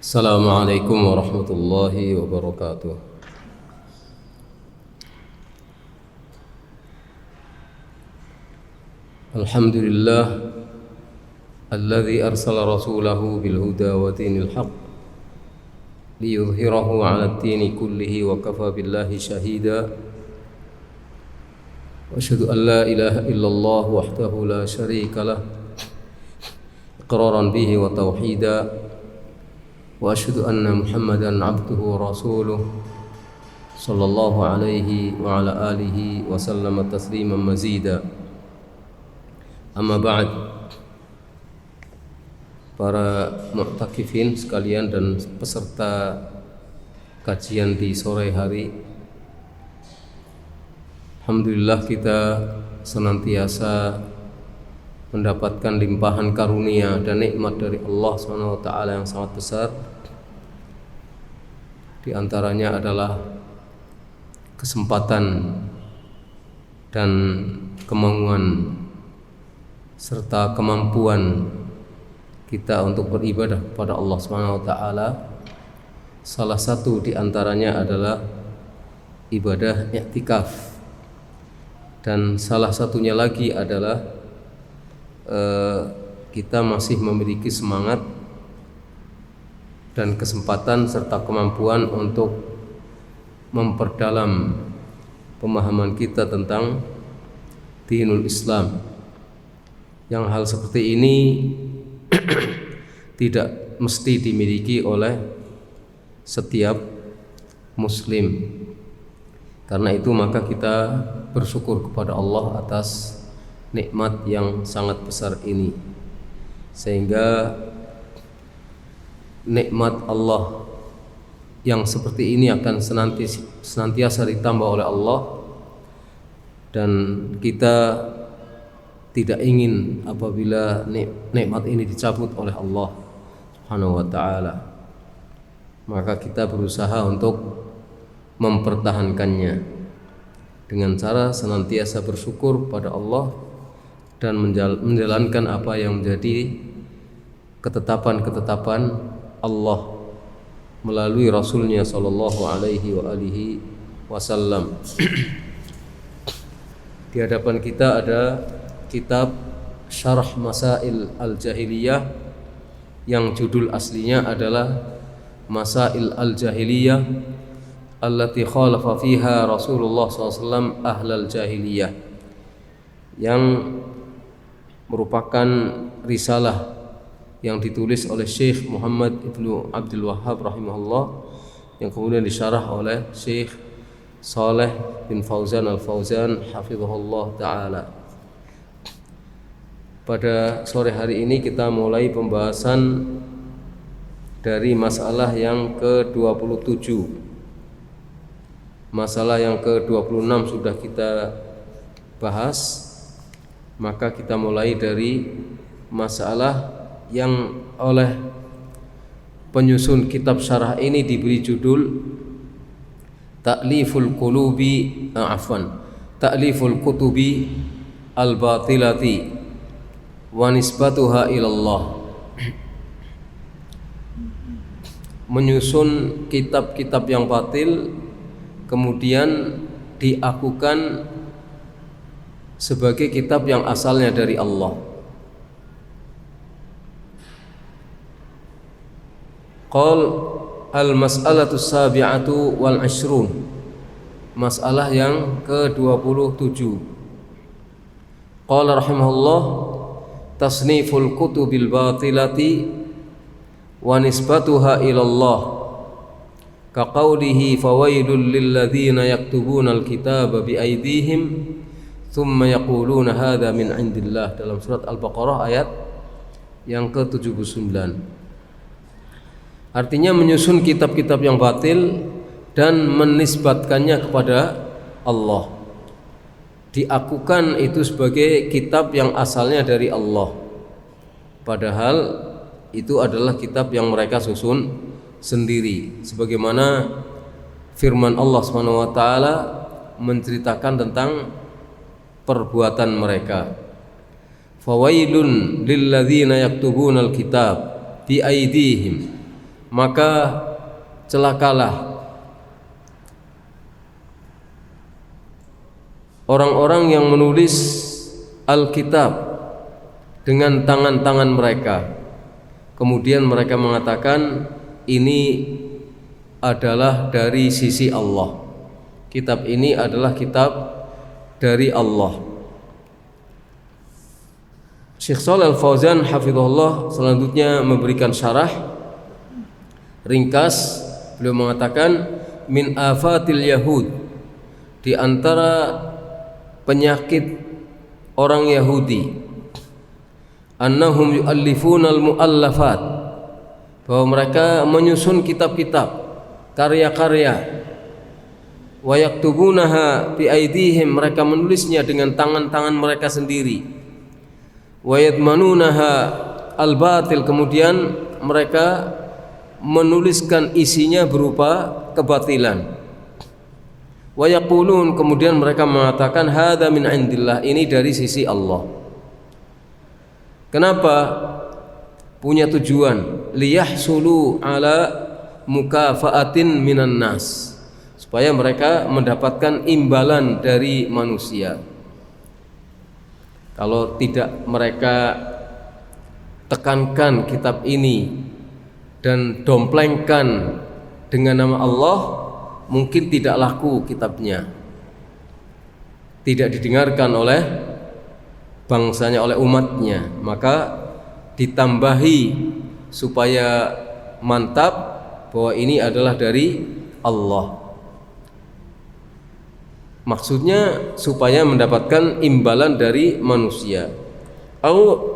Assalamualaikum warahmatullahi wabarakatuh. Alhamdulillah alladzi arsala rasulahu bil huda wa dinil haqq liyudhhirahu 'ala ad-dini kullihi wa kafa billahi shahida. Wa asyhadu an la ilaha illallah wahdahu la syarika lah iqraran bihi wa tauhida. Wa asyhadu anna Muhammadan 'abduhu wa rasuluh sallallahu alaihi wa ala alihi wa sallama tasliman mazida. Amma ba'd, para mu'takifin sekalian dan peserta kajian di sore hari, alhamdulillah kita senantiasa mendapatkan limpahan karunia dan nikmat dari Allah SWT yang sangat besar. Di antaranya adalah kesempatan dan kemauan serta kemampuan kita untuk beribadah kepada Allah SWT. Salah satu di antaranya adalah ibadah i'tikaf, dan salah satunya lagi adalah kita masih memiliki semangat dan kesempatan serta kemampuan untuk memperdalam pemahaman kita tentang dinul Islam. Yang hal seperti ini tidak mesti dimiliki oleh setiap muslim. Karena itu maka kita bersyukur kepada Allah atas nikmat yang sangat besar ini, sehingga nikmat Allah yang seperti ini akan senantiasa ditambah oleh Allah, dan kita tidak ingin apabila nikmat ini dicabut oleh Allah Subhanahu wa taala. Maka kita berusaha untuk mempertahankannya dengan cara senantiasa bersyukur pada Allah dan menjalankan apa yang menjadi ketetapan-ketetapan Allah melalui Rasulnya sallallahu alaihi wa alihi wasallam. Di hadapan kita ada kitab Syarah Masail Al-Jahiliyah yang judul aslinya adalah Masail Al-Jahiliyah allati khalafa fiha Rasulullah SAW ahlal jahiliyah, yang merupakan risalah yang ditulis oleh Syekh Muhammad Ibnu Abdul Wahhab rahimahullah, yang kemudian disyarah oleh Syekh Saleh bin Fauzan Al-Fauzan hafizahullah ta'ala. Pada sore hari ini kita mulai pembahasan dari masalah yang ke-27. Masalah yang ke-26 sudah kita bahas, maka kita mulai dari masalah yang oleh penyusun kitab syarah ini diberi judul Ta'liful Kutubi Al-Batilati wa nisbatuha ilallah. Menyusun kitab-kitab yang batil kemudian diakukan sebagai kitab yang asalnya dari Allah. Qal al-mas'alatu sabi'atu wal ashrun, masalah yang ke-27. Qala rahimahullah tasniful kutubil batilati wa nisbatuha ilallah ka qawlihi fawailul lilladzina yaktubuna alkitaba biaydihim thumma yaquluna hadza min indillah, dalam surat Al-Baqarah ayat yang ke-79. Artinya menyusun kitab-kitab yang batil dan menisbatkannya kepada Allah, diakukan itu sebagai kitab yang asalnya dari Allah, padahal itu adalah kitab yang mereka susun sendiri, sebagaimana firman Allah Subhanahu wa taala menceritakan tentang perbuatan mereka. Fawailun lilladzina yaktubunal kitab bi aydihim maka celakalah orang-orang yang menulis Alkitab dengan tangan-tangan mereka. Kemudian mereka mengatakan ini adalah dari sisi Allah. Kitab ini adalah kitab dari Allah. Syekh Shalih Al-Fauzan hafizahullah selanjutnya memberikan syarah ringkas. Beliau mengatakan min afatil yahud, di antara penyakit orang Yahudi, annahum yu'allifuna al-mu'allafat, bahwa mereka menyusun kitab-kitab, karya-karya, wa yaktubunaha bi aidihim, mereka menulisnya dengan tangan-tangan mereka sendiri, wa yadmanunaha al-batil, kemudian mereka menuliskan isinya berupa kebatilan. Wa yaqulun, kemudian mereka mengatakan hadza min indillah, ini dari sisi Allah. Kenapa? Punya tujuan, liyahsulu ala mukafaatin minan nas, supaya mereka mendapatkan imbalan dari manusia. Kalau tidak mereka tekankan kitab ini dan domplengkan dengan nama Allah, mungkin tidak laku kitabnya, tidak didengarkan oleh bangsanya, oleh umatnya. Maka ditambahi supaya mantap bahwa ini adalah dari Allah. Maksudnya supaya mendapatkan imbalan dari manusia. Au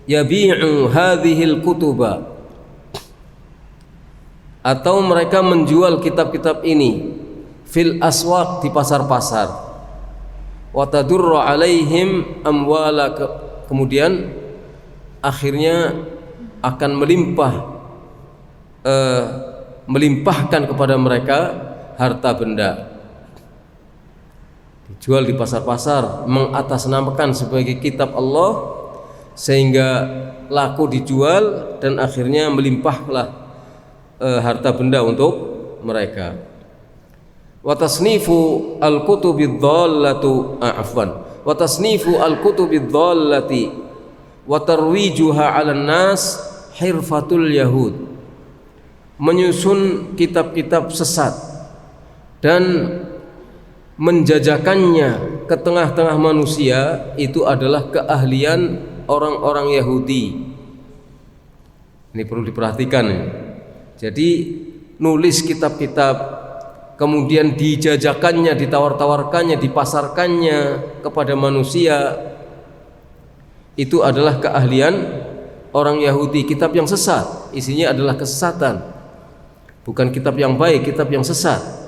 yabi'u hadhil kutuba, atau mereka menjual kitab-kitab ini fil aswaq, di pasar-pasar, wa tadurru alaihim amwala, kemudian akhirnya akan melimpahkan kepada mereka harta benda. Dijual di pasar-pasar, mengatasnamakan sebagai kitab Allah, sehingga laku dijual dan akhirnya melimpahlah harta benda untuk mereka. Wa tasnifu al-kutubid dhallatu wa tasnifu al-kutubid dhallati wa tarwijuha 'alan nas hirfatul yahud. Menyusun kitab-kitab sesat dan menjajakannya ke tengah-tengah manusia, itu adalah keahlian orang-orang Yahudi. Ini perlu diperhatikan. Jadi nulis kitab-kitab, kemudian dijajakannya, ditawar-tawarkannya, dipasarkannya kepada manusia, itu adalah keahlian orang Yahudi. Kitab yang sesat, isinya adalah kesesatan, bukan kitab yang baik, kitab yang sesat.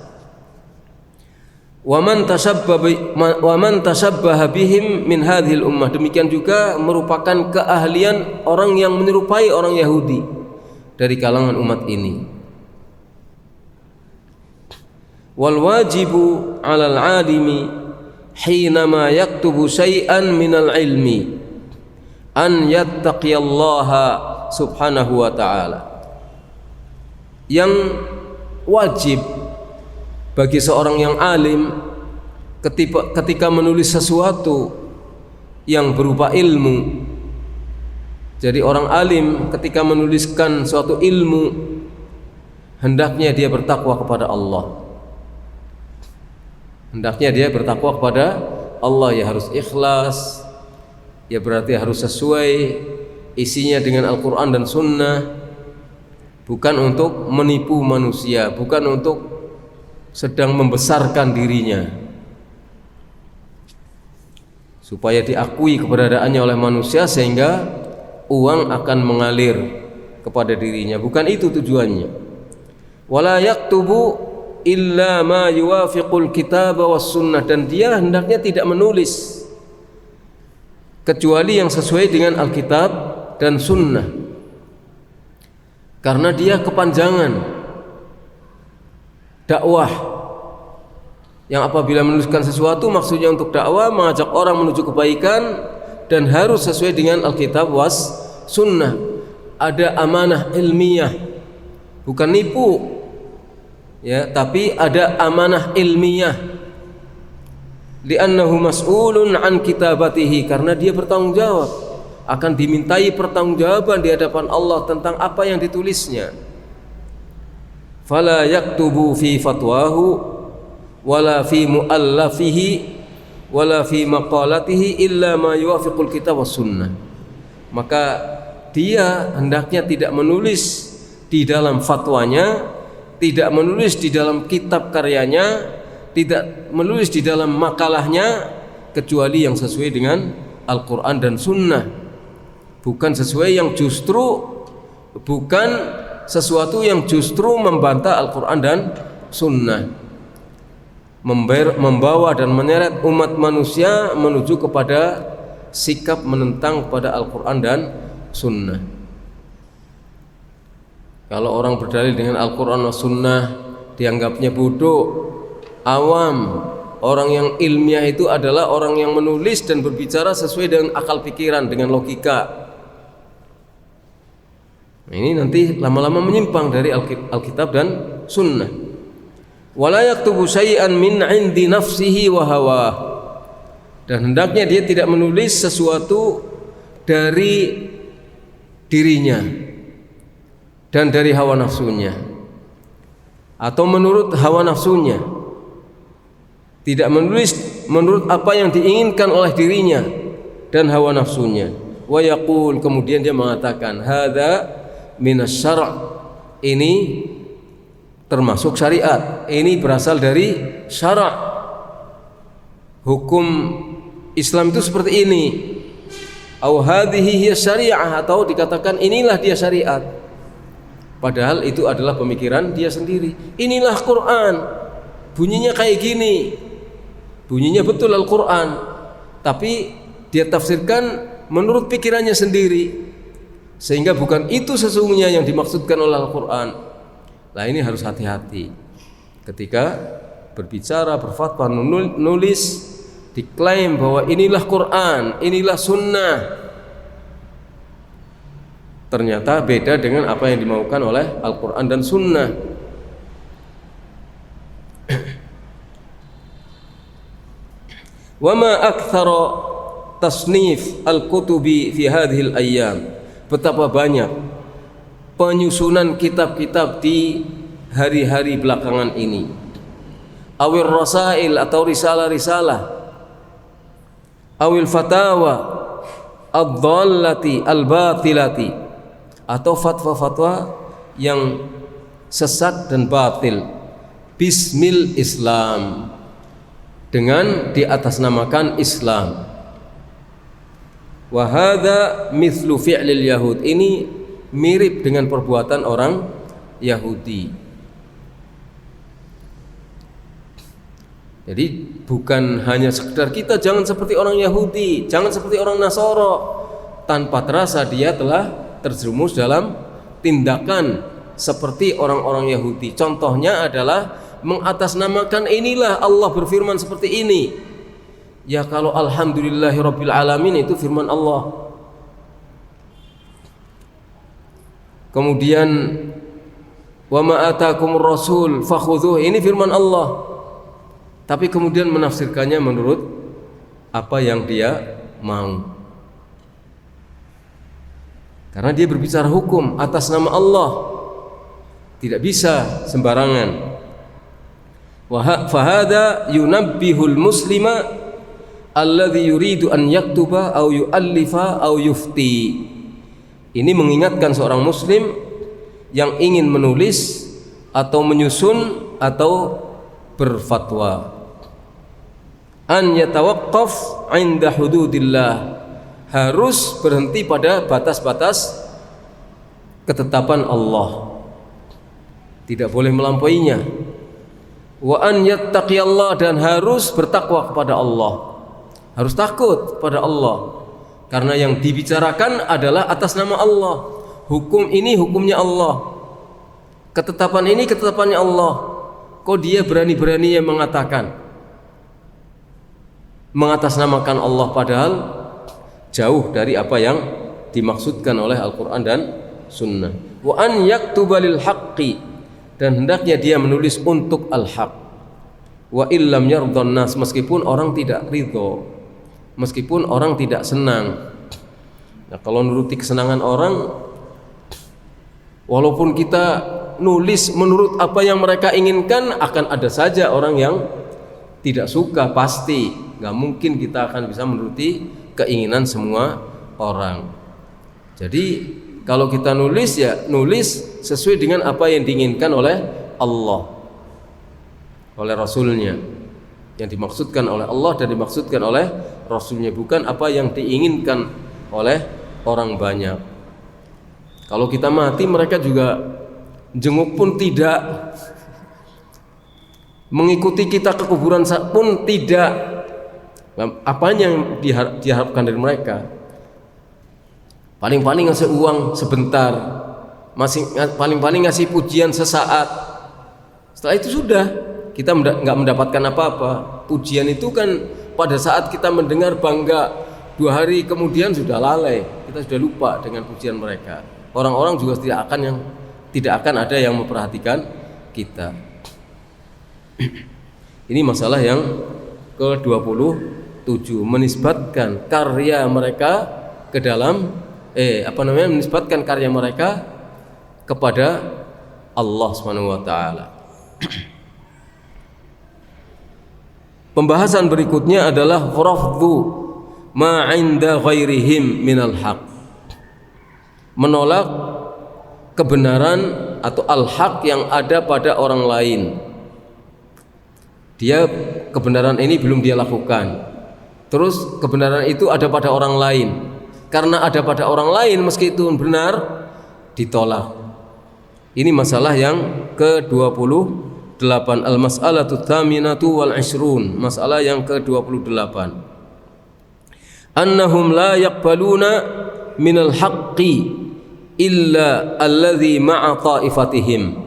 Wa man tashabbaha bihim min hadhil ummah, demikian juga merupakan keahlian orang yang menyerupai orang Yahudi dari kalangan umat ini. Wal wajibu 'alal 'alimi hinama yaktubu syai'an minal ilmi an yattaqiyallaha subhanahu wa ta'ala. Yang wajib bagi seorang yang alim ketika menulis sesuatu yang berupa ilmu. Jadi orang alim ketika menuliskan suatu ilmu, hendaknya dia bertakwa kepada Allah. Hendaknya dia bertakwa kepada Allah, ya harus ikhlas, ya berarti harus sesuai isinya dengan Al-Quran dan Sunnah, bukan untuk menipu manusia, bukan untuk sedang membesarkan dirinya supaya diakui keberadaannya oleh manusia sehingga uang akan mengalir kepada dirinya. Bukan itu tujuannya. Wala yaktubu illa ma yuwafiqul kitab was sunnah, dan dia hendaknya tidak menulis kecuali yang sesuai dengan Alkitab dan Sunnah, karena dia kepanjangan dakwah yang apabila menuliskan sesuatu maksudnya untuk dakwah, mengajak orang menuju kebaikan, dan harus sesuai dengan Alkitab was Sunnah. Ada amanah ilmiah bukan nipu, ya, tapi ada amanah ilmiah. Li'annahu mas'ulun an kitabatihi, karena dia bertanggung jawab, akan dimintai pertanggungjawaban di hadapan Allah tentang apa yang ditulisnya. Fala yaktubu fi fatwahu wala fi muallafihi wala fi maqalatihi illa ma yuwafiqul kitab was sunnah. Maka dia hendaknya tidak menulis di dalam fatwanya, tidak menulis di dalam kitab karyanya, tidak menulis di dalam makalahnya, kecuali yang sesuai dengan Al-Quran dan Sunnah, bukan sesuai yang justru, bukan sesuatu yang justru membantah Al-Quran dan Sunnah, membawa dan menyeret umat manusia menuju kepada sikap menentang pada Al-Quran dan Sunnah. Kalau orang berdalil dengan Al-Quran dan Sunnah dianggapnya bodoh, awam. Orang yang ilmiah itu adalah orang yang menulis dan berbicara sesuai dengan akal pikiran, dengan logika. Ini nanti lama-lama menyimpang dari Alkitab dan Sunnah. Wala yaktubu syai'an min 'indi nafsihi wa hawah. Dan hendaknya dia tidak menulis sesuatu dari dirinya dan dari hawa nafsunya, atau menurut hawa nafsunya. Tidak menulis menurut apa yang diinginkan oleh dirinya dan hawa nafsunya. Wa yaqul, kemudian dia mengatakan, hadza minas syara', ini termasuk syariat, ini berasal dari syara'. Hukum Islam itu seperti ini. Au hadhihi hiya syari'ah, atau dikatakan inilah dia syariat. Padahal itu adalah pemikiran dia sendiri. Inilah Quran, bunyinya kayak gini. Bunyinya betul Al-Quran, tapi dia tafsirkan menurut pikirannya sendiri, sehingga bukan itu sesungguhnya yang dimaksudkan oleh Al-Quran. Nah, ini harus hati-hati ketika berbicara, berfatwa, nulis, diklaim bahwa inilah Quran, inilah Sunnah, ternyata beda dengan apa yang dimaukan oleh Al-Quran dan Sunnah. Wa ma aktsara tasnif al-kutubi fi hadhil ayyam. Betapa banyak penyusunan kitab-kitab di hari-hari belakangan ini. Awil rasail, atau risalah-risalah, awil fatawa ad-dhallati al-batilati, atau fatwa-fatwa yang sesat dan batil. Bismil Islam, dengan diatasnamakan Islam. Wa hadza mithlu fi'lil yahud, ini mirip dengan perbuatan orang Yahudi. Jadi bukan hanya sekedar kita jangan seperti orang Yahudi, jangan seperti orang Nasoro, tanpa terasa dia telah terjerumus dalam tindakan seperti orang-orang Yahudi. Contohnya adalah mengatasnamakan inilah Allah berfirman seperti ini. Ya, kalau alhamdulillahirabbil alamin itu firman Allah. Kemudian wa ma atakumur rasul fakhudhuh, ini firman Allah. Tapi kemudian menafsirkannya menurut apa yang dia mau. Karena dia berbicara hukum atas nama Allah, tidak bisa sembarangan. Fahada yunabbihul muslima alladhi yuridu an yaktuba au yu'allifa au yufti. Ini mengingatkan seorang muslim yang ingin menulis atau menyusun atau berfatwa, an yatawaqqaf 'inda hududillah, harus berhenti pada batas-batas ketetapan Allah, tidak boleh melampauinya. Wa an yattaqiyallah, dan harus bertakwa kepada Allah, harus takut pada Allah, karena yang dibicarakan adalah atas nama Allah. Hukum ini hukumnya Allah, ketetapan ini ketetapannya Allah. Kok dia berani-beraninya mengatakan mengatasnamakan Allah, padahal jauh dari apa yang dimaksudkan oleh Al-Quran dan sunnah. Wa an yaktuba lil haqqi, dan hendaknya dia menulis untuk al-haq. Wa illam yardhan nas, meskipun orang tidak ridho, meskipun orang tidak senang. Nah, kalau nuruti kesenangan orang, walaupun kita nulis menurut apa yang mereka inginkan, akan ada saja orang yang tidak suka, pasti. Nggak mungkin kita akan bisa menuruti keinginan semua orang. Jadi kalau kita nulis, ya nulis sesuai dengan apa yang diinginkan oleh Allah, oleh Rasulnya. Yang dimaksudkan oleh Allah dan dimaksudkan oleh Rasulnya, bukan apa yang diinginkan oleh orang banyak. Kalau kita mati, mereka juga jenguk pun tidak, mengikuti kita ke kuburan pun tidak. Apanya yang diharapkan dari mereka? Paling-paling ngasih uang sebentar, paling-paling ngasih pujian sesaat. Setelah itu sudah, kita nggak mendapatkan apa-apa. Pujian itu kan pada saat kita mendengar bangga, 2 hari kemudian sudah lalai, kita sudah lupa dengan pujian mereka. Orang-orang juga tidak akan ada yang memperhatikan kita. Ini masalah yang ke-27, menisbatkan karya mereka ke dalam menisbatkan karya mereka kepada Allah Subhanahu wa taala. Pembahasan berikutnya adalah rafdhu ma 'inda ghairihim minal haq. Menolak kebenaran atau al-haq yang ada pada orang lain. Dia kebenaran ini belum dia lakukan, terus kebenaran itu ada pada orang lain. Karena ada pada orang lain, meski itu benar, ditolak. Ini masalah yang ke-28, al-mas'alatu tsaminatu wal 'ishrun, masalah yang ke-28. Annahum la yaqbaluna minal haqqi illa alladhi ma'a ta'ifatihim.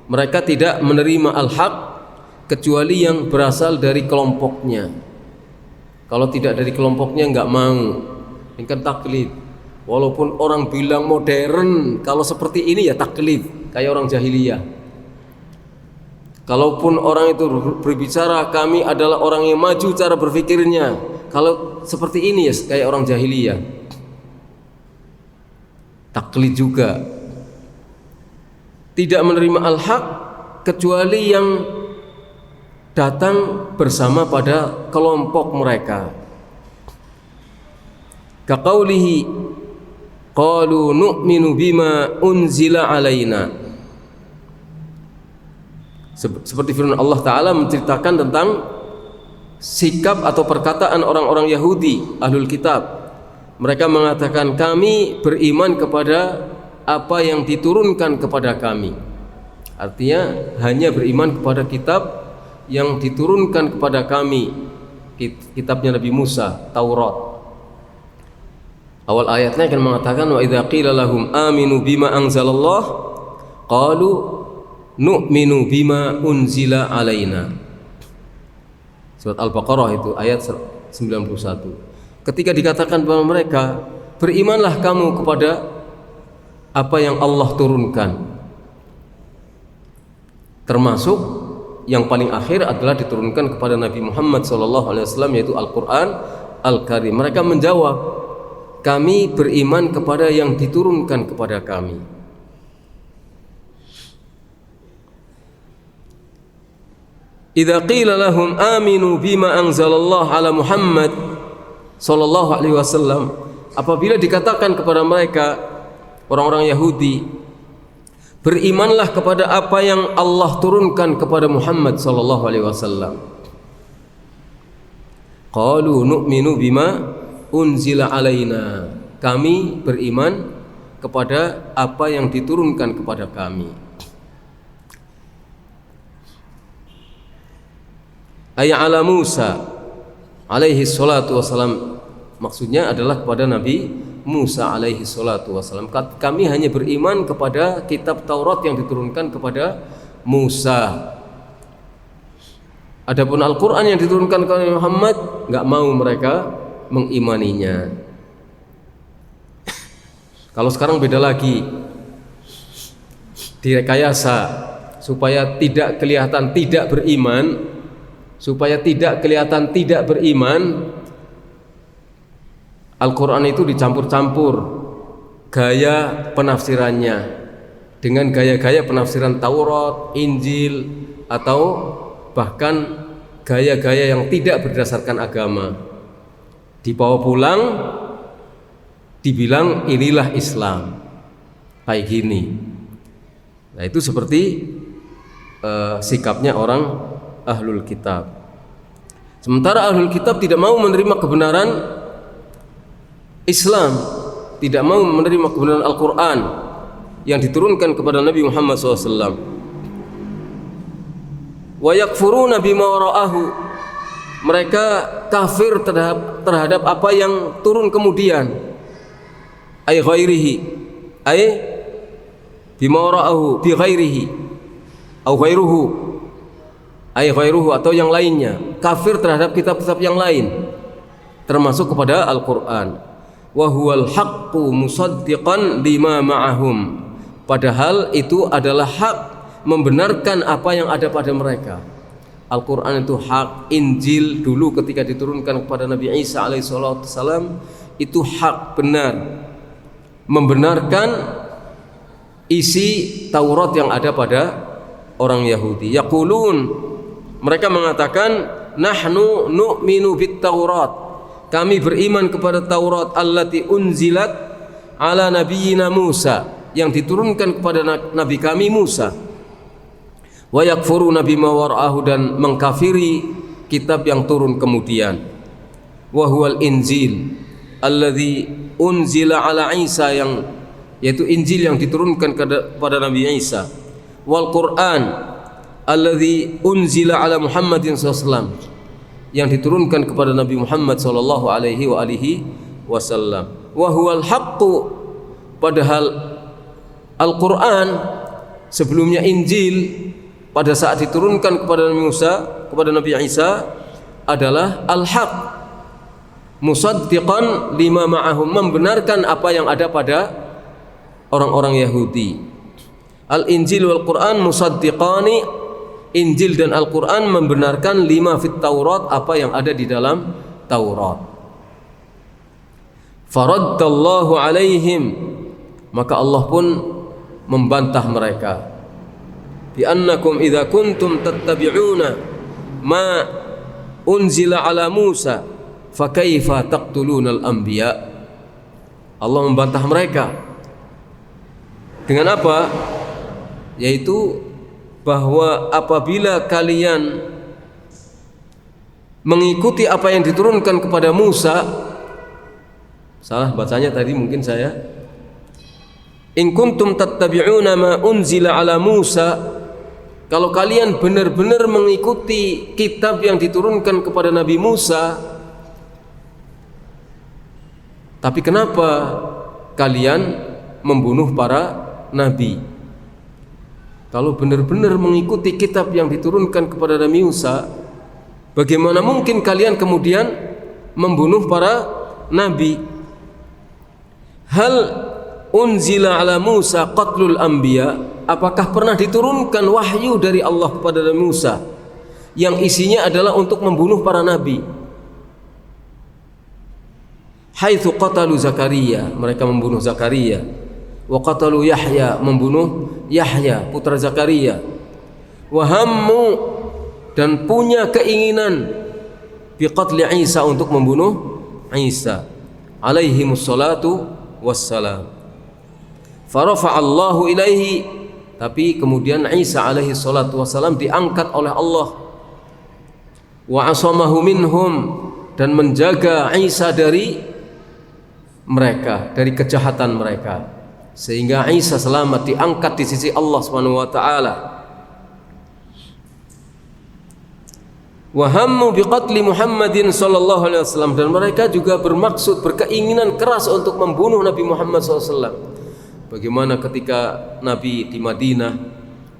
Mereka tidak menerima al-haq kecuali yang berasal dari kelompoknya. Kalau tidak dari kelompoknya enggak mau. Ini kan taklid. Walaupun orang bilang modern, kalau seperti ini ya taklid, kayak orang jahiliyah. Kalaupun orang itu berbicara kami adalah orang yang maju cara berpikirnya, kalau seperti ini ya kayak orang jahiliyah. Taklid juga. Tidak menerima al-haq kecuali yang datang bersama pada kelompok mereka. Kaqaulihi qalu nu'minu bima unzila alaina. Seperti firman Allah Ta'ala menceritakan tentang sikap atau perkataan orang-orang Yahudi Ahlul Kitab. Mereka mengatakan kami beriman kepada apa yang diturunkan kepada kami. Artinya hanya beriman kepada kitab yang diturunkan kepada kami, kitabnya Nabi Musa, Taurat. Awal ayatnya akan mengatakan wa idza qila lahum aminu bima anzalallah qalu nu'minu bima unzila alaina. Surat Al-Baqarah itu ayat 91. Ketika dikatakan kepada mereka, berimanlah kamu kepada apa yang Allah turunkan. Termasuk yang paling akhir adalah diturunkan kepada Nabi Muhammad SAW, yaitu Al-Quran Al-Karim. Mereka menjawab, kami beriman kepada yang diturunkan kepada kami. Idza qila lahum aminu bima anzalallahu ala Muhammad sallallahu alaihi wasallam, apabila dikatakan kepada mereka orang-orang Yahudi, berimanlah kepada apa yang Allah turunkan kepada Muhammad sallallahu alaihi wasallam. Qalu nu'minu bima unzila alaina. Kami beriman kepada apa yang diturunkan kepada kami. Ayat ala Musa alaihi salatu wassalam, maksudnya adalah kepada Nabi Musa alaihi salatu wassalam. Kami hanya beriman kepada kitab Taurat yang diturunkan kepada Musa. Adapun Al-Quran yang diturunkan kepada Muhammad, enggak mau mereka mengimaninya. Kalau sekarang beda lagi. direkayasa supaya tidak kelihatan tidak beriman, Al-Quran itu dicampur-campur gaya penafsirannya dengan gaya-gaya penafsiran Taurat, Injil, atau bahkan gaya-gaya yang tidak berdasarkan agama. Dibawa pulang, dibilang inilah Islam, kayak gini. Nah, itu seperti sikapnya orang ahlul kitab. Sementara ahlul kitab tidak mau menerima kebenaran Islam, tidak mau menerima kebenaran Al-Quran yang diturunkan kepada Nabi Muhammad SAW. Wa yakfuruna bima wara'ahu, mereka kafir terhadap apa yang turun kemudian. Ay ghairihi, ay bima wara'ahu bi ghairihi au ghairuhu, ay ghairuhu atau yang lainnya. Kafir terhadap kitab-kitab yang lain termasuk kepada Al-Quran. Wa huwal haqqu musaddiqan lima ma'ahum, padahal itu adalah hak, membenarkan apa yang ada pada mereka. Al-Quran itu hak. Injil dulu ketika diturunkan kepada Nabi Isa alaihissalam itu hak, benar, membenarkan isi Taurat yang ada pada orang Yahudi. Yaqulun, mereka mengatakan, nahnu nu'minu bit Taurat, kami beriman kepada Taurat, allati unzilat ala nabiyyina Musa, yang diturunkan kepada nabi kami Musa. Wa yakfuruna bima wara'ahu, dan mengkafiri kitab yang turun kemudian. Wa huwal Injil alladzi unzila ala Isa, yang yaitu Injil yang diturunkan kepada Nabi Isa. Wal Quran alladzi unzila ala Muhammadin sallallahu, yang diturunkan kepada Nabi Muhammad sallallahu alaihi wasallam. Wa huwal haqqu, padahal Al-Quran sebelumnya Injil pada saat diturunkan kepada Nabi Musa, kepada Nabi Isa, adalah al-haq, musaddiqan lima ma'ahum, membenarkan apa yang ada pada orang-orang Yahudi. Al-Injil wal Quran musaddiqani, Injil dan Al-Quran membenarkan lima fit Taurat, apa yang ada di dalam Taurat. Faraddallahu alaihim, maka Allah pun membantah mereka. Bi annakum idza kuntum tattabi'una ma unzila ala Musa fa kaifa taqtuluna al-anbiya. Allah membantah mereka dengan apa? Yaitu bahwa apabila kalian mengikuti apa yang diturunkan kepada Musa, salah bacanya tadi mungkin saya, in kuntum tattabi'una ma unzila ala Musa, kalau kalian benar-benar mengikuti kitab yang diturunkan kepada Nabi Musa, tapi kenapa kalian membunuh para nabi? Kalau benar-benar mengikuti kitab yang diturunkan kepada Nabi Musa, bagaimana mungkin kalian kemudian membunuh para nabi? Hal unzila ala Musa qatlul anbiya, apakah pernah diturunkan wahyu dari Allah kepada Nabi Musa yang isinya adalah untuk membunuh para nabi? Haitsu qatalu Zakaria, mereka membunuh Zakaria. Wa qatalu Yahya, membunuh Yahya putra Zakaria. Wa hammu, dan punya keinginan bi qatli Isa, untuk membunuh Isa alaihi wassalatu wassalam. Farafa'allahu ilaihi, tapi kemudian Isa alaihi salatu wassalam diangkat oleh Allah. Wa asamahu minhum, dan menjaga Isa dari mereka, dari kejahatan mereka, sehingga Isa selamat, diangkat di sisi Allah Subhanahu wa taala. Wa hammu biqatli Muhammadin sallallahu alaihi wasallam, dan mereka juga bermaksud, berkeinginan keras untuk membunuh Nabi Muhammad SAW. Bagaimana ketika Nabi di Madinah,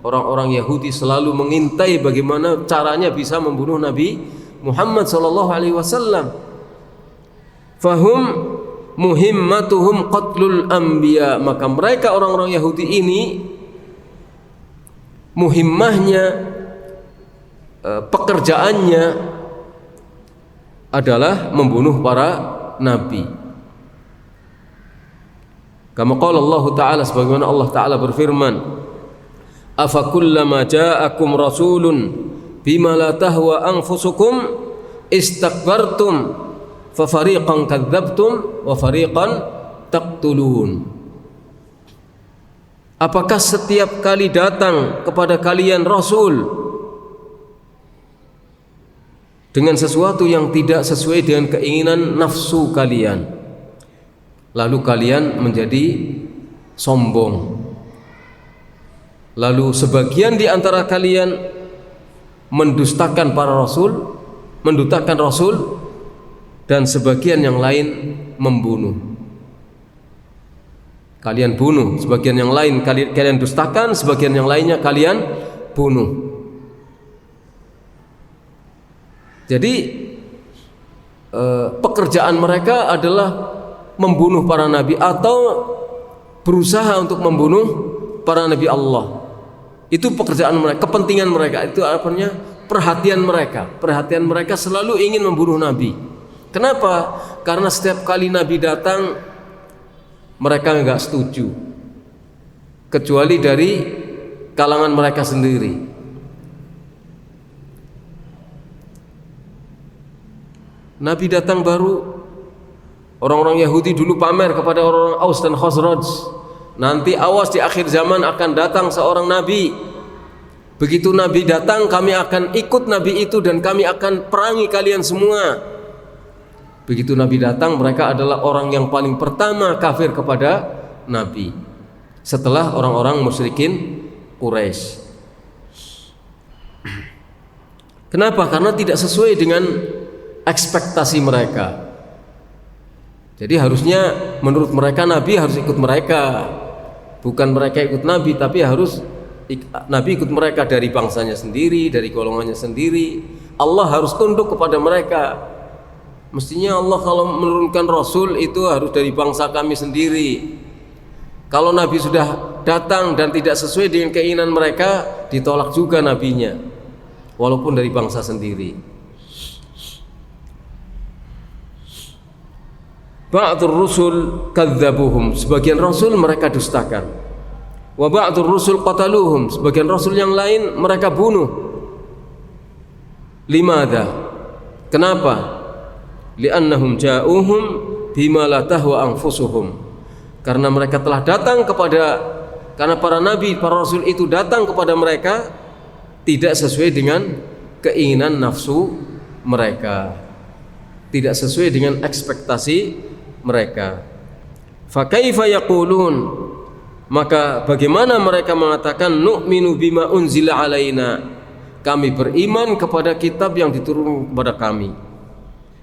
orang-orang Yahudi selalu mengintai bagaimana caranya bisa membunuh Nabi Muhammad sallallahu alaihi wasallam. Fahum muhimmatuhum qatlul anbiya, maka mereka orang-orang Yahudi ini muhimmahnya, pekerjaannya adalah membunuh para nabi. Kama qala Allah Ta'ala, sebagaimana Allah Ta'ala berfirman, afa kullama ja'akum rasulun bima la tahwa anfusukum istakbartum fa fariqan kadzabtum wa fariqan taqtulun. Apakah setiap kali datang kepada kalian rasul dengan sesuatu yang tidak sesuai dengan keinginan nafsu kalian, lalu kalian menjadi sombong, lalu sebagian di antara kalian mendustakan para rasul, mendustakan rasul, dan sebagian yang lain membunuh. Kalian bunuh, sebagian yang lain kalian dustakan, sebagian yang lainnya kalian bunuh. Jadi pekerjaan mereka adalah membunuh para nabi atau berusaha untuk membunuh para nabi Allah. Itu pekerjaan mereka, kepentingan mereka, itu artinya perhatian mereka. Perhatian mereka selalu ingin membunuh nabi. Kenapa? Karena setiap kali nabi datang mereka enggak setuju, kecuali dari kalangan mereka sendiri. Nabi datang baru, orang-orang Yahudi dulu pamer kepada orang-orang Aus dan Khazraj, nanti awas di akhir zaman akan datang seorang nabi. Begitu nabi datang, kami akan ikut nabi itu dan kami akan perangi kalian semua. Begitu nabi datang, mereka adalah orang yang paling pertama kafir kepada nabi setelah orang-orang musyrikin Quraisy. Kenapa? Karena tidak sesuai dengan ekspektasi mereka. Jadi harusnya menurut mereka nabi harus ikut mereka, bukan mereka ikut nabi, tapi harus nabi ikut mereka dari bangsanya sendiri, dari golongannya sendiri. Allah harus tunduk kepada mereka. Mestinya Allah kalau menurunkan Rasul itu harus dari bangsa kami sendiri. Kalau Nabi sudah datang dan tidak sesuai dengan keinginan mereka, ditolak juga nabinya, walaupun dari bangsa sendiri. Ba'dur rusul kadzabuhum, sebagian rasul mereka dustakan. Wa ba'dur rusul qataluhum, sebagian rasul yang lain mereka bunuh. Limadha? Kenapa? Li'annahum ja'uhum bima la tahwa anfusuhum, karena mereka telah datang karena para nabi, para rasul itu datang kepada mereka tidak sesuai dengan keinginan nafsu mereka, tidak sesuai dengan ekspektasi mereka. Fa kaifa yaqulun, maka bagaimana mereka mengatakan nu'minu bima unzila alaina, kami beriman kepada kitab yang diturunkan kepada kami.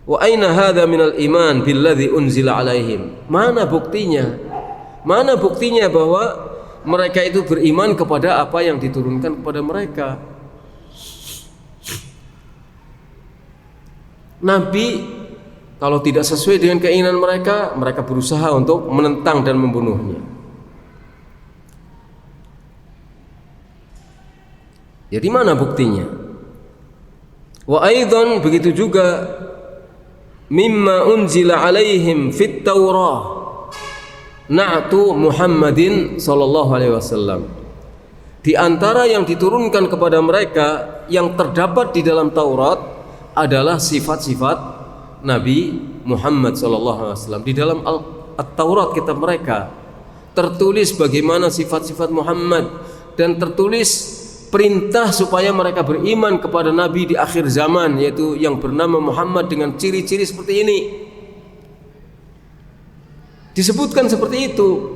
Wa aina hadza minal iman billadzi unzila alaihim, mana buktinya? Mana buktinya bahwa mereka itu beriman kepada apa yang diturunkan kepada mereka? Nabi kalau tidak sesuai dengan keinginan mereka, mereka berusaha untuk menentang dan membunuhnya. Jadi mana buktinya? Wa aidan, begitu juga mimma unzila alaihim fit Taurah na'tu Muhammadin sallallahu alaihi wasallam. Di antara yang diturunkan kepada mereka yang terdapat di dalam Taurat adalah sifat-sifat Nabi Muhammad sallallahu alaihi wasallam. Di dalam At-Taurat kitab mereka tertulis bagaimana sifat-sifat Muhammad dan tertulis perintah supaya mereka beriman kepada Nabi di akhir zaman, yaitu yang bernama Muhammad dengan ciri-ciri seperti ini. Disebutkan seperti itu.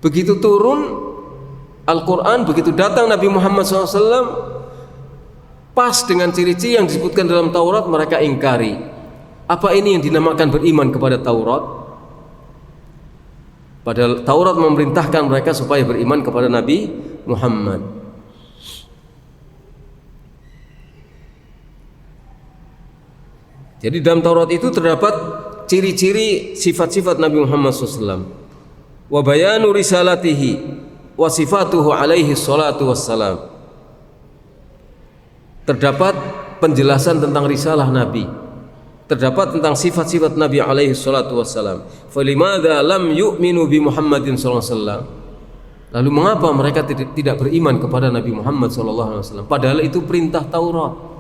Begitu turun Al-Quran, begitu datang Nabi Muhammad SAW, pas dengan ciri-ciri yang disebutkan dalam Taurat, mereka ingkari. Apa ini yang dinamakan beriman kepada Taurat? Padahal Taurat memerintahkan mereka supaya beriman kepada Nabi Muhammad. Jadi dalam Taurat itu terdapat ciri-ciri sifat-sifat Nabi Muhammad SAW. Wa bayanu risalatihi, wa sifatuhu alaihi salatu wassalam. Terdapat penjelasan tentang risalah Nabi, terdapat tentang sifat-sifat Nabi alaihi salatu wassalam. Falimadza lam yu'minu bi Muhammadin sallallahu alaihi wasallam? Lalu mengapa mereka tidak beriman kepada Nabi Muhammad sallallahu alaihi wasallam? Padahal itu perintah Taurat.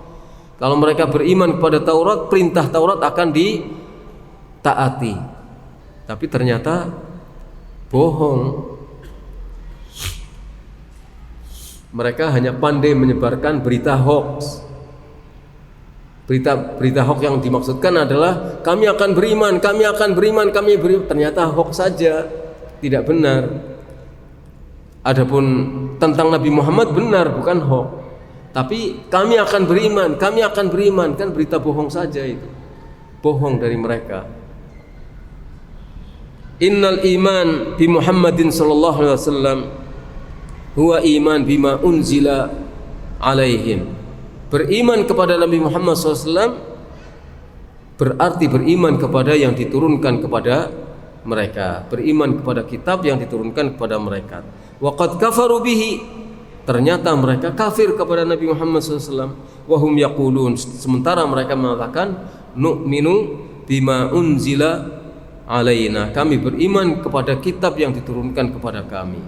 Kalau mereka beriman kepada Taurat, perintah Taurat akan ditaati. Tapi ternyata bohong. Mereka hanya pandai menyebarkan berita hoax. Berita hoax yang dimaksudkan adalah kami akan beriman, kami akan beriman, kami beriman. Ternyata hoax saja, tidak benar. Adapun tentang Nabi Muhammad benar, bukan hoax. Tapi kami akan beriman, kami akan beriman, kan berita bohong saja itu. Bohong dari mereka. Innal iman bi Muhammadin sallallahu alaihi wasallam huwa iman bima unzila alaihim. Beriman kepada Nabi Muhammad SAW berarti beriman kepada yang diturunkan kepada mereka, beriman kepada kitab yang diturunkan kepada mereka. Wa qad kafaru bihi, ternyata mereka kafir kepada Nabi Muhammad SAW. Wa hum yaqulun, sementara mereka mengatakan nu'minu bima unzila alaina, kami beriman kepada kitab yang diturunkan kepada kami.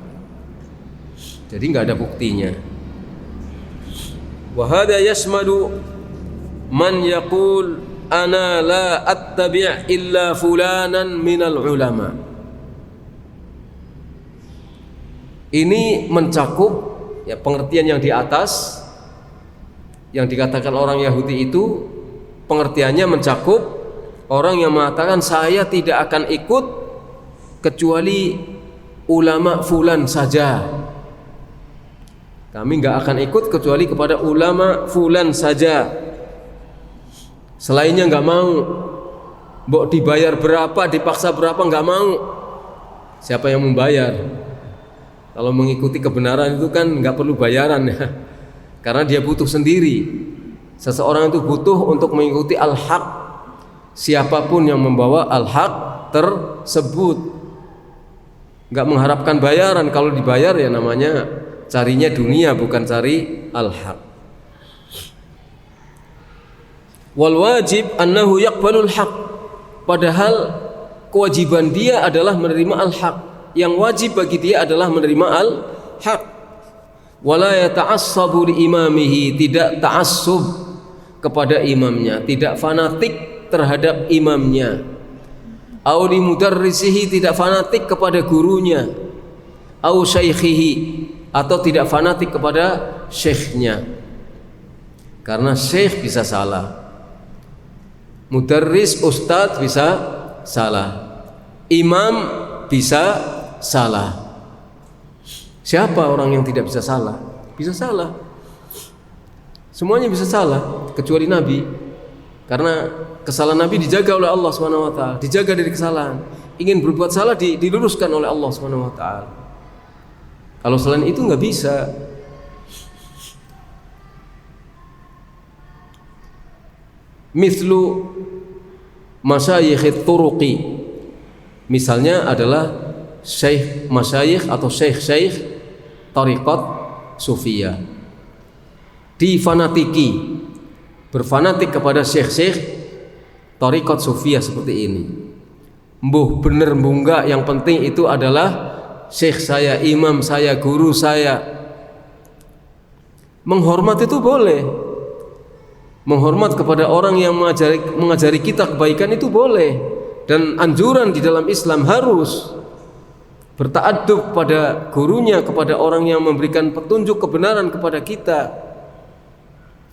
Jadi enggak ada buktinya. Wa hadha yashmalu man yaqul ana la attabi' illa fulanan minal ulama. Ini mencakup ya pengertian yang di atas yang dikatakan orang Yahudi itu, pengertiannya mencakup orang yang mengatakan saya tidak akan ikut kecuali ulama fulan saja. Kami enggak akan ikut kecuali kepada ulama fulan saja. Selainnya enggak mau. Mbok dibayar berapa, dipaksa berapa, enggak mau. Siapa yang membayar? Kalau mengikuti kebenaran itu kan enggak perlu bayaran ya. Karena dia butuh sendiri. Seseorang itu butuh untuk mengikuti al-haq. Siapapun yang membawa al-haq tersebut. Enggak mengharapkan bayaran. Kalau dibayar ya namanya carinya dunia, bukan cari al-haq. Wal wajib annahu yaqbalul haq, padahal kewajiban dia adalah menerima al-haq. Yang wajib bagi dia adalah menerima al-haq. Wala yata'assabu li imamihi, tidak ta'assub kepada imamnya, tidak fanatik terhadap imamnya. Au li mudarrisihi, tidak fanatik kepada gurunya. Au syaikhihi, atau tidak fanatik kepada syekhnya, karena syekh bisa salah, mudarris ustadz bisa salah, imam bisa salah. Siapa orang yang tidak bisa salah? Bisa salah, semuanya bisa salah kecuali Nabi, karena kesalahan Nabi dijaga oleh Allah SWT, dijaga dari kesalahan. Ingin berbuat salah diluruskan oleh Allah SWT. Kalau selain itu nggak bisa. Mithlu masyayikh turuqi, misalnya adalah syekh masyayikh atau syekh tariqat sufiyah, difanatiki, berfanatik kepada syekh tariqat sufiyah seperti ini. Mbuh bener mbuh enggak, yang penting itu adalah syekh saya, imam saya, guru saya. Menghormat itu boleh. Menghormat kepada orang yang mengajari kita kebaikan itu boleh. Dan anjuran di dalam Islam harus berta'addub pada gurunya, kepada orang yang memberikan petunjuk kebenaran kepada kita.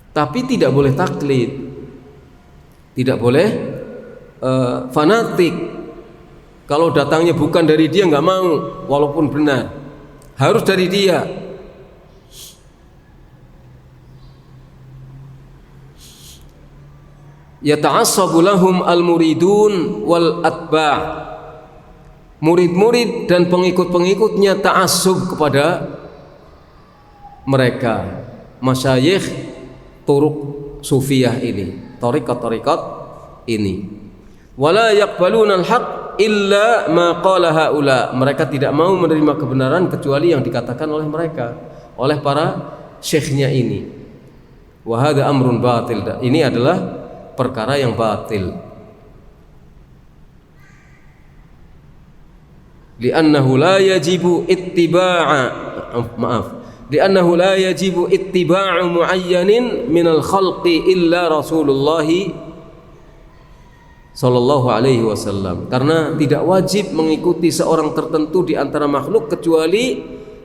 Tapi tidak boleh taklid, tidak boleh fanatik. Kalau datangnya bukan dari dia nggak mau, walaupun benar, harus dari dia. Yata'assabu lahum al-muridun wal atba', murid-murid dan pengikut-pengikutnya ta'assub kepada mereka, masyayikh turuk sufiyah ini, tariqat-tariqat ini. Wala yaqbaluna al-haq illa ma qala haula. Mereka tidak mau menerima kebenaran kecuali yang dikatakan oleh mereka, oleh para syekhnya ini. Wa hadza amrun batil. Ini adalah perkara yang batil. Li'annahu la yajibu ittiba'u muayyanin minal khalqi illa Rasulullah sallallahu alaihi wasallam. Karena tidak wajib mengikuti seorang tertentu di antara makhluk kecuali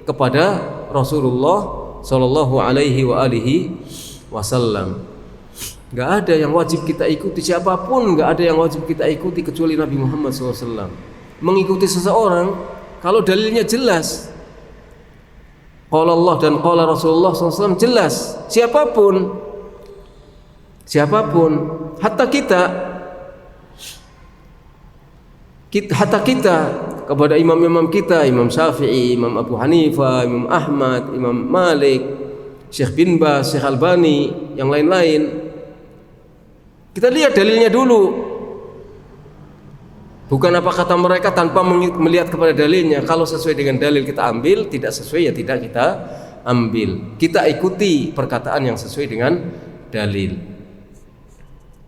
kepada Rasulullah sallallahu alaihi wa alihi wasallam. Enggak ada yang wajib kita ikuti, siapapun enggak ada yang wajib kita ikuti kecuali Nabi Muhammad SAW. Mengikuti seseorang kalau dalilnya jelas, qala Allah dan qala Rasulullah SAW jelas, siapapun, hatta kita kepada imam-imam kita, Imam Syafi'i, Imam Abu Hanifah, Imam Ahmad, Imam Malik, Syekh bin Baz, Syekh Albani, yang lain-lain, kita lihat dalilnya dulu. Bukan apa kata mereka tanpa melihat kepada dalilnya. Kalau sesuai dengan dalil kita ambil, tidak sesuai ya tidak kita ambil. Kita ikuti perkataan yang sesuai dengan dalil,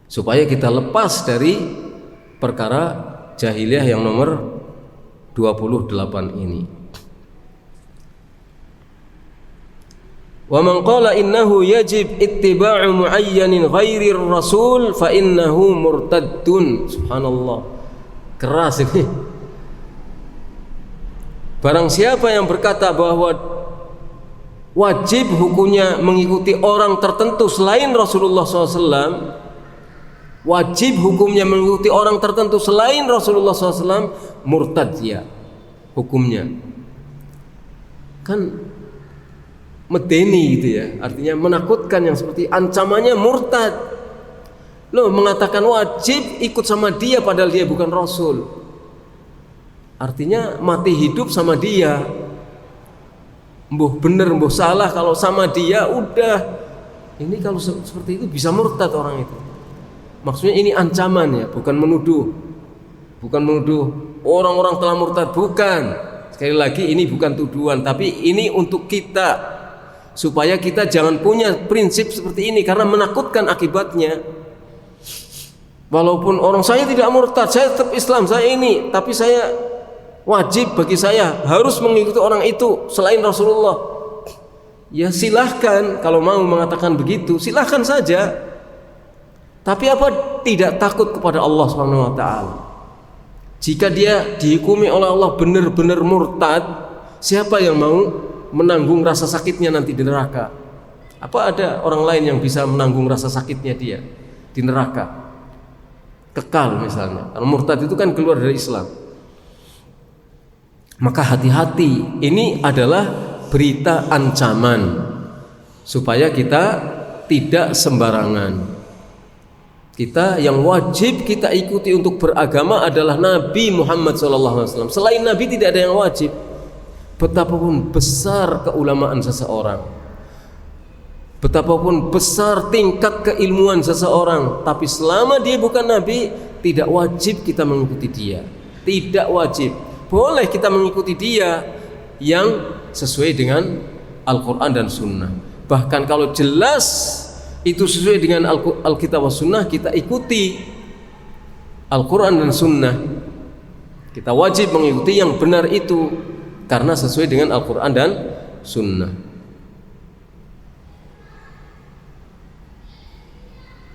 supaya kita lepas dari perkara jahiliyah yang nomor 28 ini. Wa man qala innahu yajib ittiba'u muayyanin ghairi rasul fa innahu murtaddun. Subhanallah. Keras ini. Barang siapa yang berkata bahwa wajib hukumnya mengikuti orang tertentu selain Rasulullah SAW, wajib hukumnya mengikuti orang tertentu selain Rasulullah SAW, murtad ya hukumnya. Kan medeni gitu ya, artinya menakutkan, yang seperti ancamannya murtad. Loh, mengatakan wajib ikut sama dia padahal dia bukan Rasul, artinya mati hidup sama dia. Mbuh bener mbuh salah, kalau sama dia udah. Ini kalau seperti itu bisa murtad orang itu. Maksudnya ini ancaman ya, bukan menuduh orang-orang telah murtad, bukan. Sekali lagi ini bukan tuduhan, tapi ini untuk kita, supaya kita jangan punya prinsip seperti ini karena menakutkan akibatnya. Walaupun orang saya tidak murtad, saya tetap Islam, saya ini, tapi saya wajib bagi saya harus mengikuti orang itu selain Rasulullah. Ya silahkan, kalau mau mengatakan begitu silahkan saja. Tapi apa tidak takut kepada Allah Subhanahu wa taala? Jika dia dihukumi oleh Allah benar-benar murtad, siapa yang mau menanggung rasa sakitnya nanti di neraka? Apa ada orang lain yang bisa menanggung rasa sakitnya dia di neraka? Kekal misalnya. Kalau murtad itu kan keluar dari Islam. Maka hati-hati, ini adalah berita ancaman supaya kita tidak sembarangan. Kita yang wajib kita ikuti untuk beragama adalah Nabi Muhammad SAW. Selain Nabi tidak ada yang wajib. Betapapun besar keulamaan seseorang, betapapun besar tingkat keilmuan seseorang, tapi selama dia bukan Nabi, tidak wajib kita mengikuti dia. Tidak wajib. Boleh kita mengikuti dia yang sesuai dengan Al-Quran dan Sunnah. Bahkan kalau jelas itu sesuai dengan Alkitab dan Sunnah, kita ikuti Al-Quran dan Sunnah. Kita wajib mengikuti yang benar itu karena sesuai dengan Al-Quran dan Sunnah.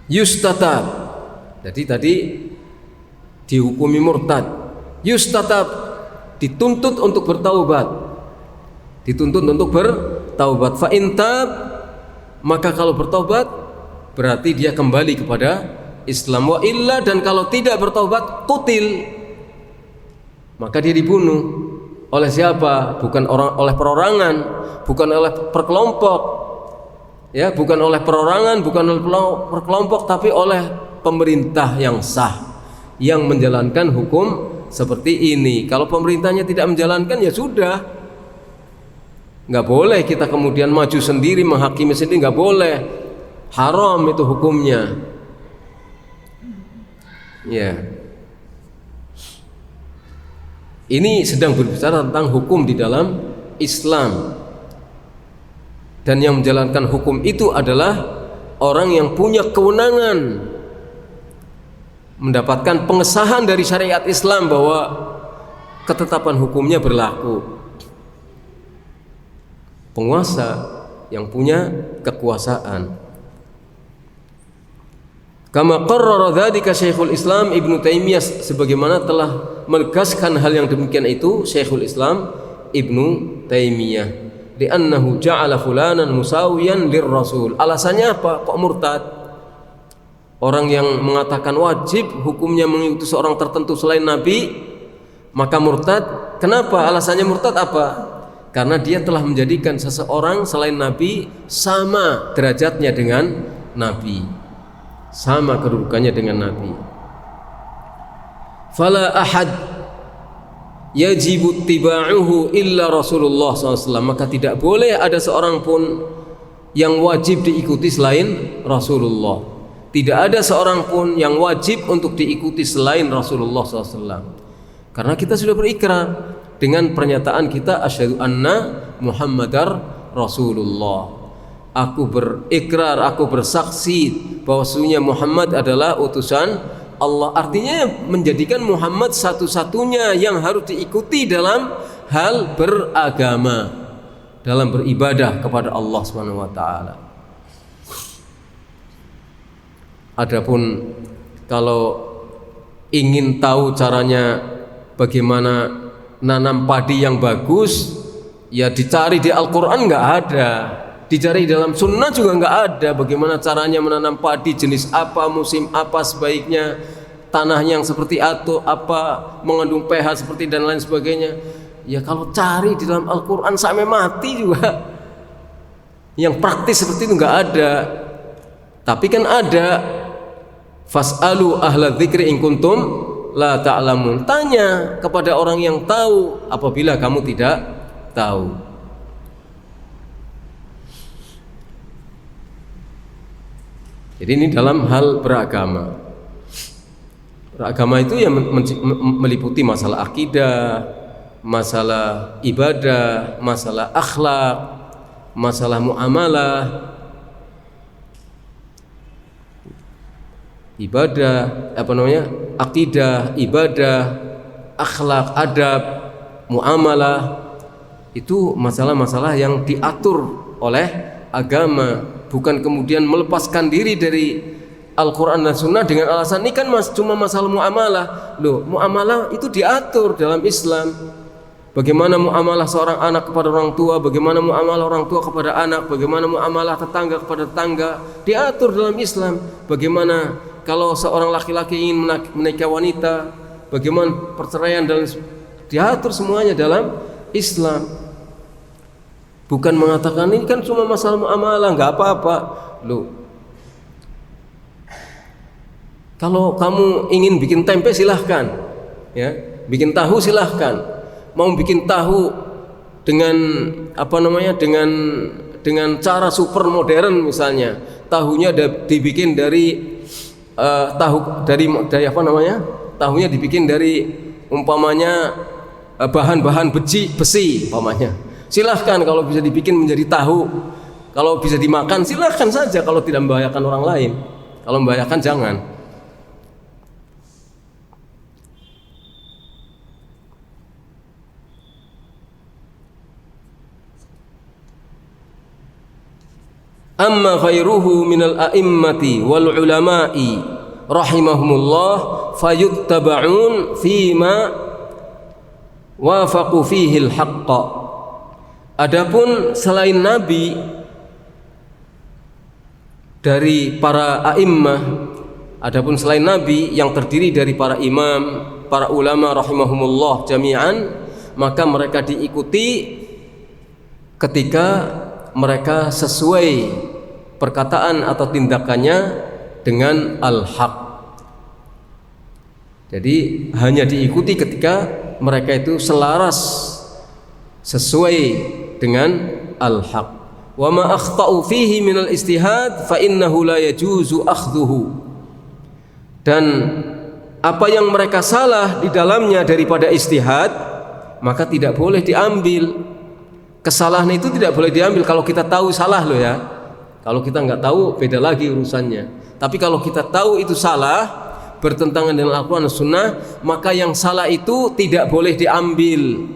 Yustatab. Jadi tadi dihukumi murtad. Yustatab, dituntut untuk bertaubat. Dituntut untuk bertaubat. Fa intab, maka kalau bertaubat berarti dia kembali kepada Islam. Wa illa, dan kalau tidak bertaubat, kutil, maka dia dibunuh. Oleh siapa? Bukan oleh perorangan, bukan oleh perkelompok, ya, bukan oleh perorangan, bukan oleh perkelompok, tapi oleh pemerintah yang sah yang menjalankan hukum seperti ini. Kalau pemerintahnya tidak menjalankan, ya sudah, nggak boleh kita kemudian maju sendiri menghakimi sendiri, nggak boleh, haram itu hukumnya. Ya. Ini sedang berbicara tentang hukum di dalam Islam. Dan yang menjalankan hukum itu adalah orang yang punya kewenangan mendapatkan pengesahan dari syariat Islam bahwa ketetapan hukumnya berlaku. Penguasa yang punya kekuasaan. Kama qarrara dzalika Syekhul Islam Ibnu Taimiyah, sebagaimana telah menegaskan hal yang demikian itu Syekhul Islam Ibnu Taimiyah, li'annahu ja'ala fulanan musawiyan lirrasul. Alasannya apa? Kok murtad? Orang yang mengatakan wajib hukumnya mengikuti seorang tertentu selain Nabi, maka murtad. Kenapa? Alasannya murtad apa? Karena dia telah menjadikan seseorang selain Nabi sama derajatnya dengan Nabi, sama kedudukannya dengan Nabi. Fala ahad yajibu tiba'uhu illa Rasulullah SAW. Maka tidak boleh ada seorang pun yang wajib diikuti selain Rasulullah. Tidak ada seorang pun yang wajib untuk diikuti selain Rasulullah SAW. Karena kita sudah berikrar dengan pernyataan kita, asyhadu anna Muhammadar Rasulullah. Aku berikrar, aku bersaksi bahwasanya Muhammad adalah utusan Allah. Artinya menjadikan Muhammad satu-satunya yang harus diikuti dalam hal beragama, dalam beribadah kepada Allah Subhanahu wa taala. Adapun kalau ingin tahu caranya bagaimana nanam padi yang bagus, ya dicari di Al-Quran nggak ada, dicari dalam sunnah juga nggak ada. Bagaimana caranya menanam padi, jenis apa, musim apa sebaiknya, tanahnya yang seperti apa, mengandung pH seperti dan lain sebagainya. Ya kalau cari di dalam Al-Quran sampai mati juga yang praktis seperti itu nggak ada. Tapi kan ada, fas'alu ahla dzikri in kuntum la ta'lamun. Tanya kepada orang yang tahu apabila kamu tidak tahu. Jadi ini dalam hal beragama. Beragama itu yang meliputi masalah akidah, masalah ibadah, masalah akhlak, masalah muamalah. Ibadah, akidah, ibadah, akhlak, adab, muamalah, itu masalah-masalah yang diatur oleh agama, bukan kemudian melepaskan diri dari Al-Quran dan Sunnah dengan alasan ini kan cuma masalah muamalah. Loh, muamalah itu diatur dalam Islam. Bagaimana muamalah seorang anak kepada orang tua, bagaimana muamalah orang tua kepada anak, bagaimana muamalah tetangga kepada tetangga, diatur dalam Islam. Bagaimana kalau seorang laki-laki ingin menikah wanita, bagaimana perceraian, dan diatur semuanya dalam Islam. Bukan mengatakan ini kan cuma masalah muamalah, nggak apa-apa. Loh, kalau kamu ingin bikin tempe silahkan, ya, bikin tahu silahkan. Mau bikin tahu dengan dengan cara super modern misalnya, tahunya dibikin dari tahunya dibikin dari umpamanya bahan-bahan besi umpamanya. Silahkan kalau bisa dibikin menjadi tahu, kalau bisa dimakan silahkan saja, kalau tidak membahayakan orang lain. Kalau membahayakan jangan. Amma khairuhu minal a'immati wal ulama'i rahimahumullah fayuttaba'un fima wafaqu fihi al-haqqa. Adapun selain Nabi dari para a'immah, adapun selain Nabi yang terdiri dari para imam, para ulama rahimahumullah jami'an, maka mereka diikuti ketika mereka sesuai perkataan atau tindakannya dengan al-haq. Jadi hanya diikuti ketika mereka itu selaras sesuai dengan al-haq. Wa ma akhta'u fihi minal istihad fa innahu la yajuzu akhdhuhu. Dan apa yang mereka salah di dalamnya daripada istihad, maka tidak boleh diambil. Kesalahan itu tidak boleh diambil kalau kita tahu salah loh ya. Kalau kita nggak tahu beda lagi urusannya. Tapi kalau kita tahu itu salah, bertentangan dengan Al-Quran dan Sunnah, maka yang salah itu tidak boleh diambil.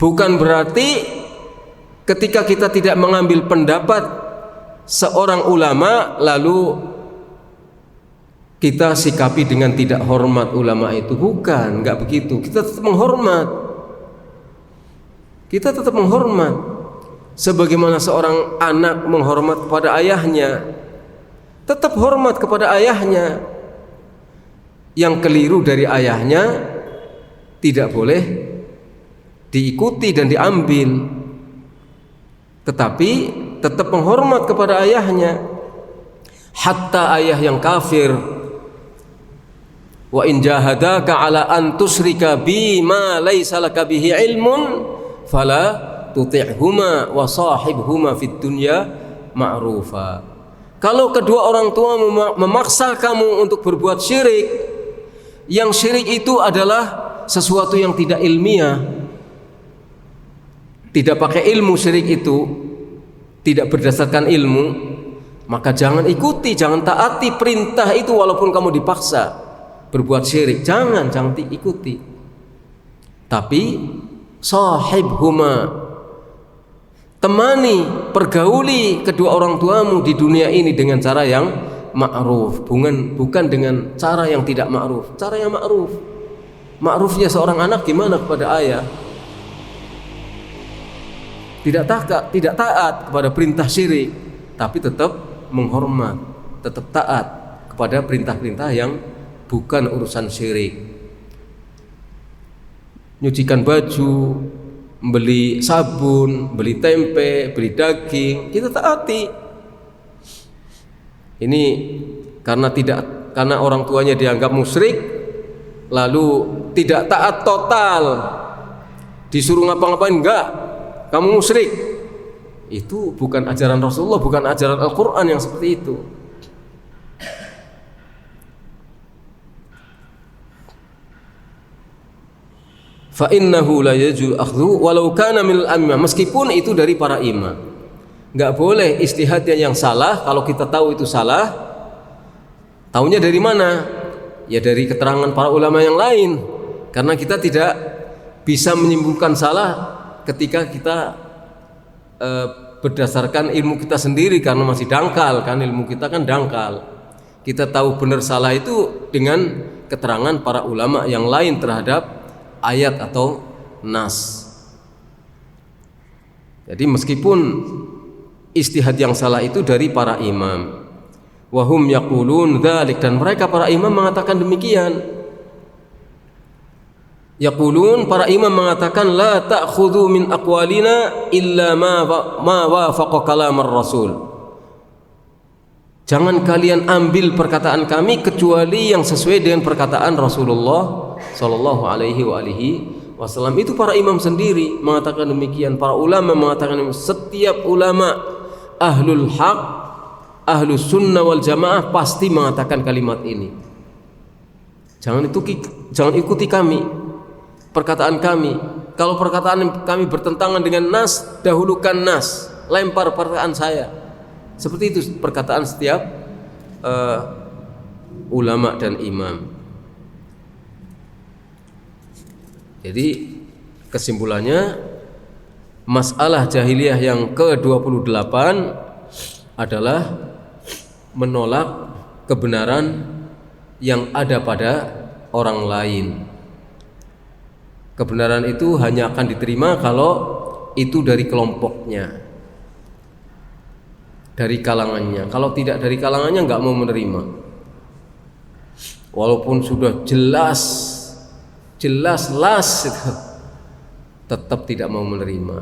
Bukan berarti ketika kita tidak mengambil pendapat seorang ulama lalu kita sikapi dengan tidak hormat ulama itu. Bukan, nggak begitu. Kita tetap menghormat. Kita tetap menghormat sebagaimana seorang anak menghormat kepada ayahnya. Tetap hormat kepada ayahnya. Yang keliru dari ayahnya tidak boleh diikuti dan diambil, tetapi tetap menghormat kepada ayahnya. Hatta ayah yang kafir, wa in jahadaka ala an tusyrika bi ma laisa laka bihi ilmun fala tuti'huma wa sahibhuma fid dunya ma'rufa. Kalau kedua orang tua memaksa kamu untuk berbuat syirik, yang syirik itu adalah sesuatu yang tidak ilmiah, tidak pakai ilmu, syirik itu tidak berdasarkan ilmu, maka jangan ikuti, jangan taati perintah itu walaupun kamu dipaksa berbuat syirik. Jangan diikuti. Tapi sahibhuma, temani, pergauli kedua orang tuamu di dunia ini dengan cara yang ma'ruf, bukan dengan cara yang tidak ma'ruf. Cara yang ma'ruf. Ma'rufnya seorang anak gimana kepada ayah? Tidak taat kepada perintah syirik, tapi tetap menghormat, tetap taat kepada perintah-perintah yang bukan urusan syirik. Nyucikan baju, beli sabun, beli tempe, beli daging, kita taati. Ini karena orang tuanya dianggap musyrik, lalu tidak taat total, disuruh ngapa-ngapain enggak, kamu musyrik. Itu bukan ajaran Rasulullah, bukan ajaran Al-Quran yang seperti itu. Fa innahu la yajuz akhdhu walau kana minal a'immah, meskipun itu dari para imam. Enggak boleh ijtihadnya yang salah. Kalau kita tahu itu salah, taunya dari mana? Ya dari keterangan para ulama yang lain. Karena kita tidak bisa menyimpulkan salah ketika kita berdasarkan ilmu kita sendiri, karena masih dangkal kan, ilmu kita kan dangkal. Kita tahu benar salah itu dengan keterangan para ulama yang lain terhadap ayat atau nas. Jadi meskipun ijtihad yang salah itu dari para imam, wahum yaqulun dzalik, dan mereka para imam mengatakan demikian. Yaqulun, para imam mengatakan, la ta'khudhu min aqwalina illa ma wafaqa kalamar rasul. Jangan kalian ambil perkataan kami kecuali yang sesuai dengan perkataan Rasulullah sallallahu alaihi wasallam. Itu para imam sendiri mengatakan demikian. Para ulama mengatakan demikian. Setiap ulama ahlul haq, ahlus sunnah wal jamaah pasti mengatakan kalimat ini. Jangan ikuti kami, perkataan kami. Kalau perkataan kami bertentangan dengan nas, dahulukan nas, lempar perkataan saya. Seperti itu perkataan setiap ulama dan imam. Jadi kesimpulannya, masalah jahiliyah yang ke-28 adalah menolak kebenaran yang ada pada orang lain. Kebenaran itu hanya akan diterima kalau itu dari kelompoknya, dari kalangannya. Kalau tidak dari kalangannya nggak mau menerima, walaupun sudah jelas tetap tidak mau menerima.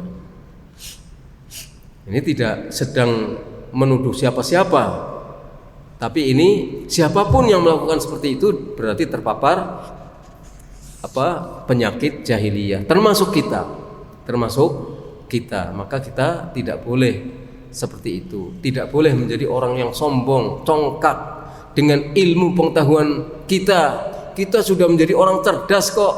Ini tidak sedang menuduh siapa-siapa, tapi ini siapapun yang melakukan seperti itu berarti terpapar penyakit jahiliyah, termasuk kita. Maka kita tidak boleh seperti itu. Tidak boleh menjadi orang yang sombong, congkak dengan ilmu pengetahuan kita. Kita sudah menjadi orang cerdas kok.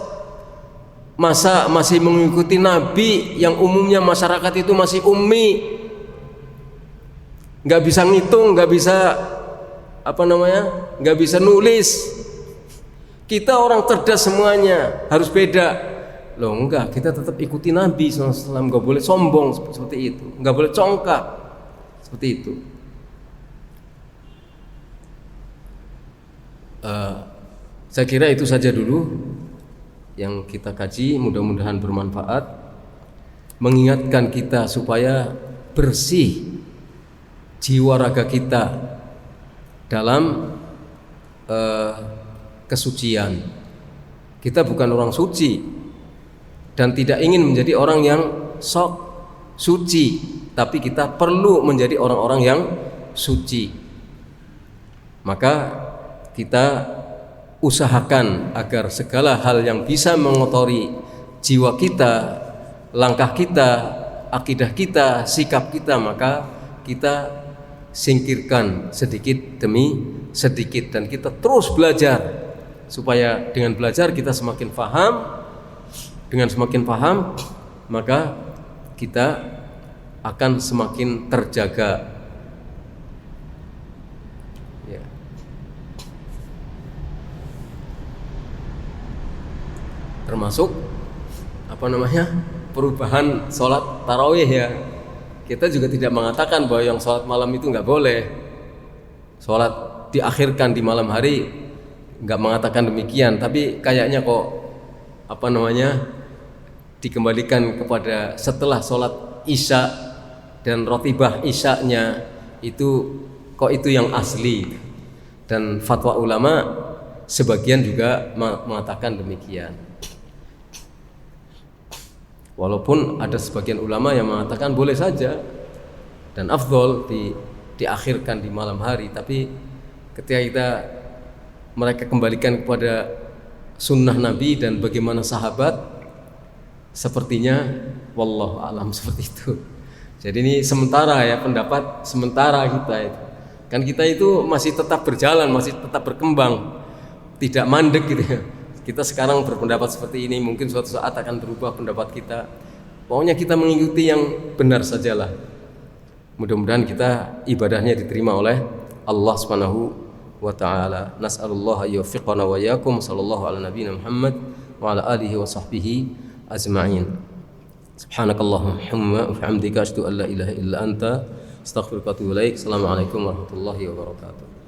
Masa masih mengikuti nabi yang umumnya masyarakat itu masih ummi, nggak bisa ngitung, nggak bisa nggak bisa nulis. Kita orang cerdas semuanya, harus beda. Loh enggak, kita tetap ikuti Nabi SAW, nggak boleh sombong seperti itu, nggak boleh congkak seperti itu. Saya kira itu saja dulu yang kita kaji, mudah-mudahan bermanfaat, mengingatkan kita supaya bersih jiwa raga kita dalam kesucian. Kita bukan orang suci dan tidak ingin menjadi orang yang sok suci, tapi kita perlu menjadi orang-orang yang suci. Maka kita usahakan agar segala hal yang bisa mengotori jiwa kita, langkah kita, akidah kita, sikap kita, maka kita singkirkan sedikit demi sedikit, dan kita terus belajar supaya dengan belajar kita semakin paham. Dengan semakin paham maka kita akan semakin terjaga. Ya. Termasuk perubahan sholat tarawih ya. Kita juga tidak mengatakan bahwa yang sholat malam itu nggak boleh, sholat diakhirkan di malam hari, nggak mengatakan demikian. Tapi kayaknya kok dikembalikan kepada setelah sholat isya dan rotibah isyanya itu yang asli. Dan fatwa ulama sebagian juga mengatakan demikian. Walaupun ada sebagian ulama yang mengatakan boleh saja dan afdol diakhirkan di malam hari, tapi ketika mereka kembalikan kepada sunnah Nabi dan bagaimana sahabat, sepertinya wallahu alam seperti itu. Jadi ini sementara ya, pendapat sementara kita itu. Kan kita itu masih tetap berjalan, masih tetap berkembang, tidak mandek gitu ya. Kita sekarang berpendapat seperti ini, mungkin suatu saat akan berubah pendapat kita. Pokoknya kita mengikuti yang benar sajalah. Mudah-mudahan kita ibadahnya diterima oleh Allah Subhanahu wa ta'ala. Nas'alullah yuwaffiqana wa iyyakum. Sallallahu ala nabiyina Muhammad wa ala alihi wa sahbihi ajma'in. Subhanakallahumma wa bihamdika asyhadu an la ilaha illa anta astaghfiruka wa atubu ilaik. Assalamualaikum warahmatullahi wabarakatuh.